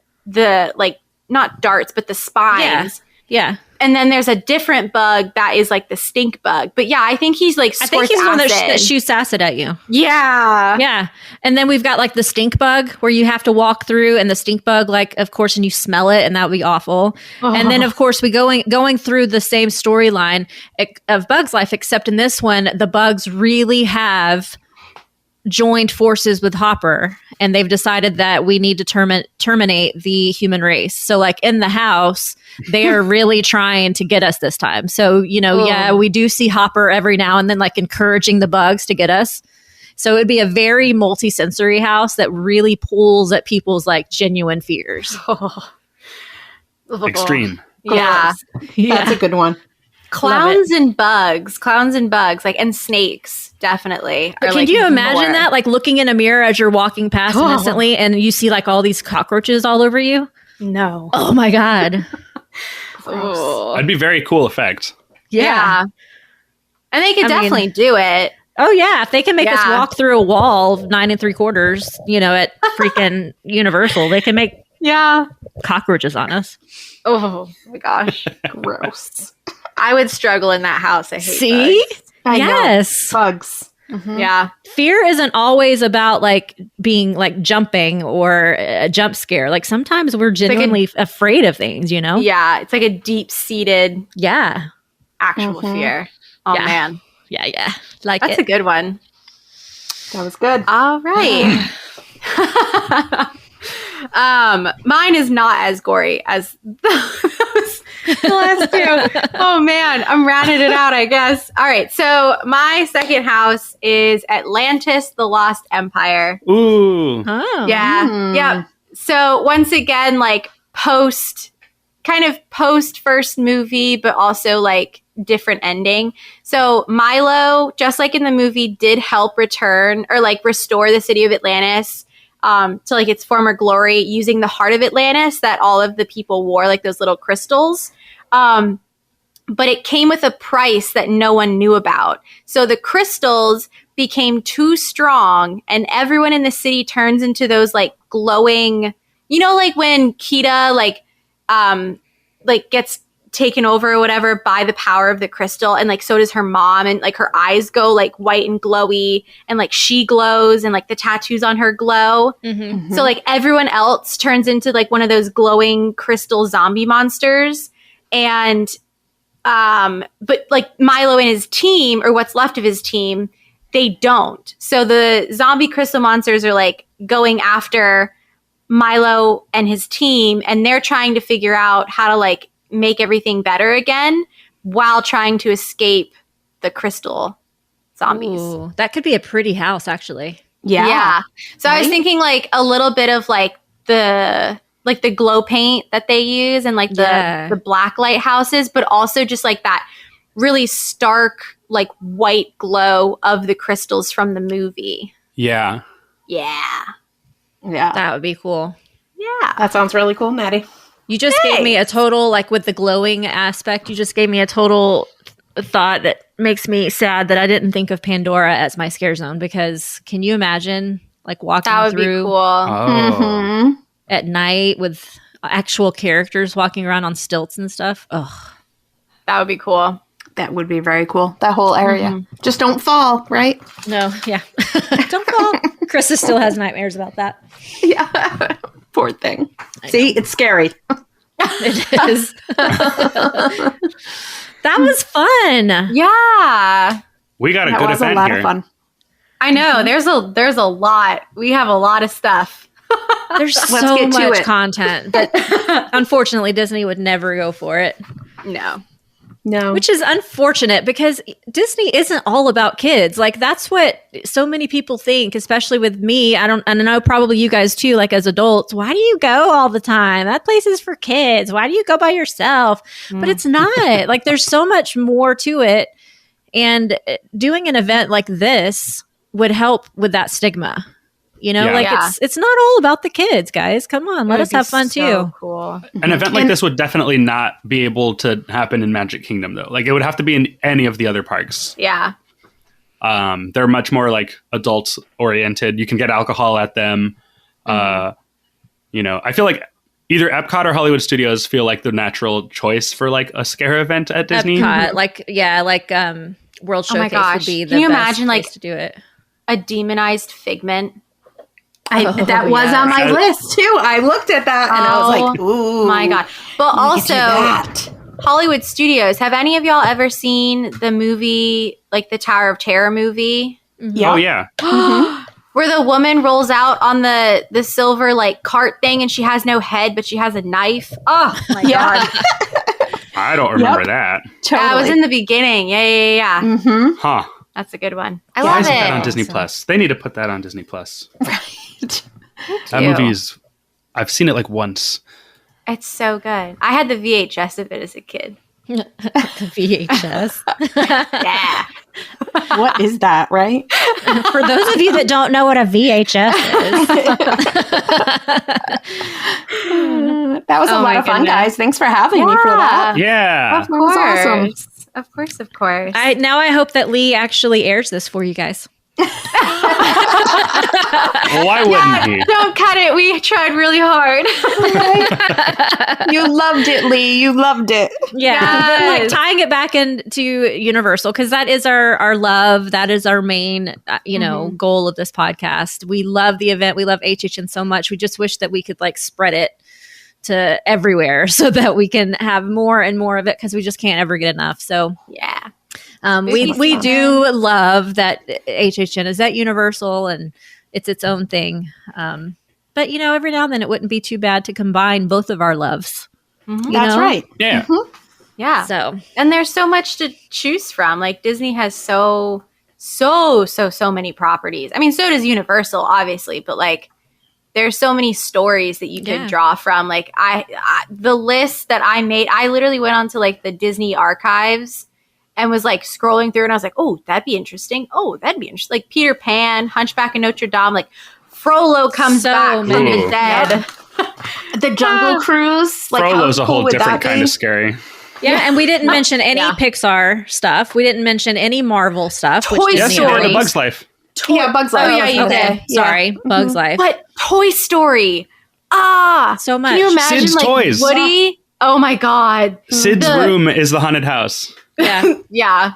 like not darts, but the spines.
Yeah.
And then there's a different bug that is like the stink bug. But yeah, I think he's like
I think he's the one that shoots acid at you.
Yeah.
Yeah. And then we've got like the stink bug where you have to walk through, and the stink bug, like, of course, and you smell it, and that would be awful. Oh. And then, of course, we going through the same storyline of Bug's Life, except in this one, the bugs really have joined forces with Hopper, and they've decided that we need to terminate the human race. So like in the house, they are really trying to get us this time. So, you know, we do see Hopper every now and then like encouraging the bugs to get us. So it'd be a very multi-sensory house that really pulls at people's like genuine fears.
Extreme.
Yeah.
That's a good one.
Clowns and bugs, like, and snakes, definitely.
But can you imagine that? Like looking in a mirror as you're walking past innocently, and you see like all these cockroaches all over you?
No.
Oh my God.
That'd be a very cool effect.
Yeah. And they could definitely do it.
Oh yeah. If they can make us walk through a wall of 9 3/4, you know, at freaking Universal, they can make cockroaches on us.
Oh my gosh.
Gross.
I would struggle in that house. I hate bugs.
I
yes.
know. Bugs.
Yeah.
Fear isn't always about like being like jumping or a jump scare. Like sometimes we're genuinely afraid of things, you know?
Yeah. It's like a deep-seated
Yeah.
actual fear. Oh,
Yeah.
man.
Yeah. Like
That's a good one.
That was good.
All right. Mine is not as gory as the last two. Oh man, I'm rounding it out, I guess. All right, so my second house is Atlantis, the Lost Empire.
Ooh.
Oh.
Yeah. So once again, like post first movie, but also like different ending. So Milo, just like in the movie, did help return or like restore the city of Atlantis to like its former glory using the heart of Atlantis that all of the people wore, like those little crystals. But it came with a price that no one knew about. So the crystals became too strong and everyone in the city turns into those like glowing, you know, like when Kita like gets taken over or whatever by the power of the crystal, and like so does her mom, and like her eyes go like white and glowy, and like she glows, and like the tattoos on her glow. So like everyone else turns into like one of those glowing crystal zombie monsters, and but like Milo and his team, or what's left of his team, they don't. So the zombie crystal monsters are like going after Milo and his team, and they're trying to figure out how to like make everything better again while trying to escape the crystal zombies.
Ooh, that could be a pretty house, actually.
Yeah. So I was thinking like a little bit of like the glow paint that they use and like the black light houses, but also just like that really stark like white glow of the crystals from the movie.
Yeah.
Yeah.
That would be cool.
Yeah.
That sounds really cool, Maddie.
You just gave me a total, like with the glowing aspect, you just gave me a total thought that makes me sad that I didn't think of Pandora as my scare zone, because can you imagine like walking
That would
through
be cool.
Oh.
at night with actual characters walking around on stilts and stuff? Ugh.
That would be cool.
That would be very cool. That whole area. Just don't fall, right?
No, yeah. Don't fall. Krista still has nightmares about that.
Yeah. Poor thing. See, it's scary.
It is. That was fun.
Yeah.
We got a
That
good
was a
event
lot
here.
of fun.
I know. There's a lot. We have a lot of stuff.
There's
Let's
so
get to
much
it.
content that unfortunately Disney would never go for it.
No.
Which is unfortunate because Disney isn't all about kids. Like that's what so many people think, especially with me. And I know probably you guys too, like as adults, why do you go all the time? That place is for kids. Why do you go by yourself? But it's not. Like there's so much more to it. And doing an event like this would help with that stigma. You know, it's not all about the kids, guys. Come on, let us have fun too.
Cool.
An event like this would definitely not be able to happen in Magic Kingdom, though. Like, it would have to be in any of the other parks.
Yeah.
They're much more like adult oriented. You can get alcohol at them. You know, I feel like either Epcot or Hollywood Studios feel like the natural choice for like a scare event at Disney.
Epcot, World
Oh my
Showcase
gosh.
would be the
Can you
best
imagine, like,
place to do it.
A demonized Figment.
That was on my list too. I looked at that and I was like, ooh.
My God. But also,
that.
Hollywood Studios. Have any of y'all ever seen the movie, like the Tower of Terror movie?
Yeah.
Oh, yeah.
Where the woman rolls out on the silver like cart thing and she has no head, but she has a knife. Oh my God.
I don't remember that.
Totally.
That was in the beginning. Yeah.
Mm-hmm.
Huh.
That's a good one. I
Why
love
isn't
it.
that on Disney Plus? They need to put that on Disney Plus. That
you.
movie is... I've seen it like once.
It's so good. I had the VHS of it as a kid.
The VHS.
Yeah.
What is that, right?
For those of you that don't know what a VHS is.
That was a lot of fun, guys. Thanks for having me for that.
Yeah.
Of
was
course.
awesome.
Of course.
I hope that Lee actually airs this for you guys.
Why wouldn't he?
Don't cut it. We tried really hard.
You loved it, Lee. You loved it.
Yeah.
Yes.
But like tying it back into Universal, because that is our love. That is our main, goal of this podcast. We love the event. We love HHN so much. We just wish that we could like spread it to everywhere so that we can have more and more of it, because we just can't ever get enough. So
Yeah.
we do love that HHN is at Universal and it's its own thing. But every now and then it wouldn't be too bad to combine both of our loves.
That's right.
Yeah.
Yeah.
So,
and there's so much to choose from. Like Disney has so many properties. I mean, so does Universal, obviously, but like there's so many stories that you could draw from. Like I the list that I made, I literally went onto like the Disney archives and was like scrolling through, and I was like, oh, that'd be interesting. Oh, that'd be interesting. Like Peter Pan, Hunchback of Notre Dame, like Frollo comes back from the dead.
Yep. The Jungle Cruise. Like,
Frollo's
how
a whole
cool would
different
that
kind
be?
of scary.
yeah, and we didn't mention any Pixar stuff. We didn't mention any Marvel stuff.
Toy
which
Yes,
Disney
you did.
owns.
A Bug's Life.
Yeah, Bugs Life.
Oh, yeah, you
Okay,
did.
sorry, Bug's Life.
But Toy Story.
So much.
Can you imagine
Sid's
like
toys.
Woody? Oh my God.
Sid's room is the haunted house.
Yeah.
Yeah.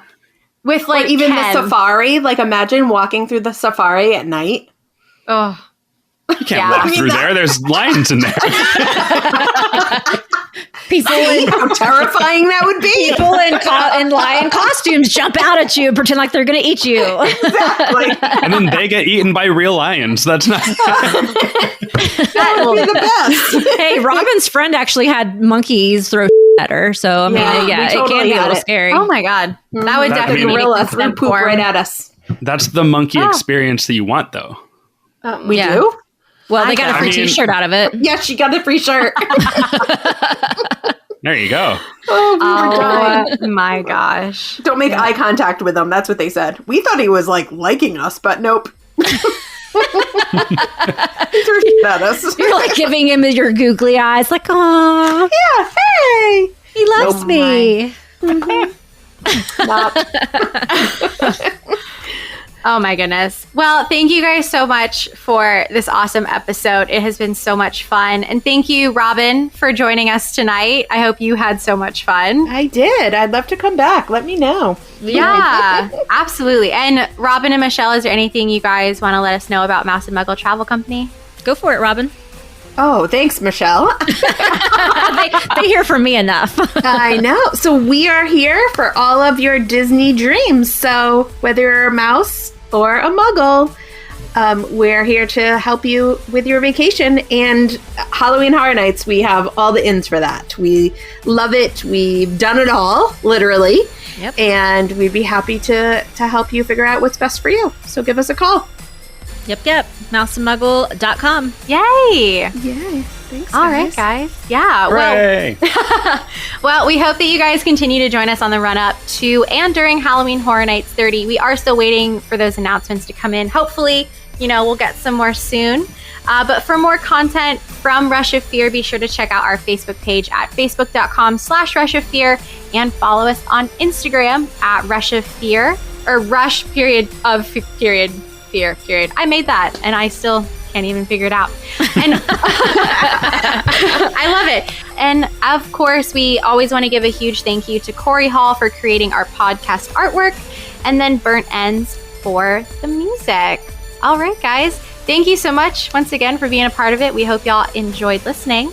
With like
Or even
Ken.
the safari. Like, imagine walking through the safari at night.
Oh.
You can't
Yeah.
walk through there. There's lions in there.
People in
How terrifying that would be.
people in lion costumes jump out at you and pretend like they're going to eat you.
Like,
And then they get eaten by real lions. That's not.
that would be the best.
Hey, Robin's friend actually had monkeys throw at her, so I mean,
Yeah, we
it
totally
can be a
had
little
it.
scary.
Oh my God. That would
That- I
definitely
mean,
make
Gorilla
me
threw
send
poop
porn.
right at us.
That's the monkey experience that you want, though.
We
Yeah.
do?
Well, they got a free
I mean-
T-shirt out of it.
Yeah, she got the free shirt.
There you go.
Oh, we were dying.
Oh my gosh.
Don't make eye contact with him. That's what they said. We thought he was like liking us, but nope. He threw shit at us.
You're like giving him your googly eyes, like, "Aw,
Yeah, hey.
he loves
Nope.
me."
Not.
Oh my goodness. Well, thank you guys so much for this awesome episode. It has been so much fun. And thank you, Robin, for joining us tonight. I hope you had so much fun.
I did. I'd love to come back. Let me know.
Yeah, absolutely. And Robin and Michelle, is there anything you guys want to let us know about Mouse and Muggle Travel Company?
Go for it, Robin.
Oh, thanks, Michelle.
They hear from me enough.
I know. So we are here for all of your Disney dreams. So whether you're a mouse or a muggle, we're here to help you with your vacation. And Halloween Horror Nights, we have all the ins for that. We love it. We've done it all, literally.
Yep.
And we'd be happy to help you figure out what's best for you. So give us a call.
Yep. Mouseandmuggle.com.
Yay!
Yeah. Thanks,
All right, guys. Yeah.
Hooray.
Well, we hope that you guys continue to join us on the run up to and during Halloween Horror Nights 30. We are still waiting for those announcements to come in. Hopefully, we'll get some more soon. But for more content from Rush of Fear, be sure to check out our Facebook page at facebook.com/Rush of Fear and follow us on Instagram at Rush of Fear or Rush period of period fear period. I made that and I still can't even figure it out. And I love it. And of course, we always want to give a huge thank you to Corey Hall for creating our podcast artwork, and then Burnt Ends for the music. All right, guys. Thank you so much once again for being a part of it. We hope y'all enjoyed listening.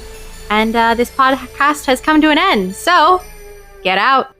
And this podcast has come to an end. So get out.